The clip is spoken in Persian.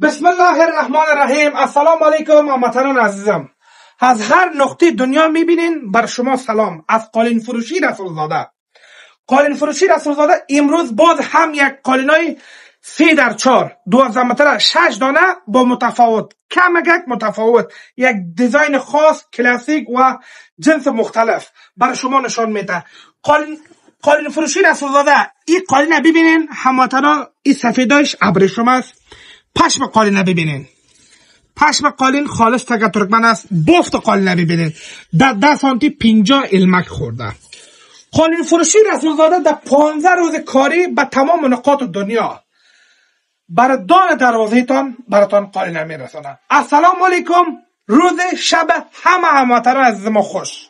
بسم الله الرحمن الرحیم. السلام علیکم هموطنان عزیزم. از هر نقطه دنیا میبینین بر شما سلام. از قالین فروشی رسولزاده. قالین فروشی رسولزاده امروز باز هم یک قالینای 3x4 12 متر 6 دانه با متفاوت کمک متفاوت یک دیزاین خاص کلاسیک و جنس مختلف بر شما نشان میده. قالین فروشی رسولزاده. این قالین ببینین هموطنان، این سفیداش ابریشم است. پشم قالین ببینین، پشم قالین خالص تک ترکمن است. بافت قالین ببینین در 10 سانتی 50 علمک خورده. قالین فروشی رسولزاده در 15 روز کاری به تمام نقاط دنیا بر دان دروازه‌تان براتان قالین میرسانه. السلام علیکم. روز شب همه هموطنان عزیز ما خوش.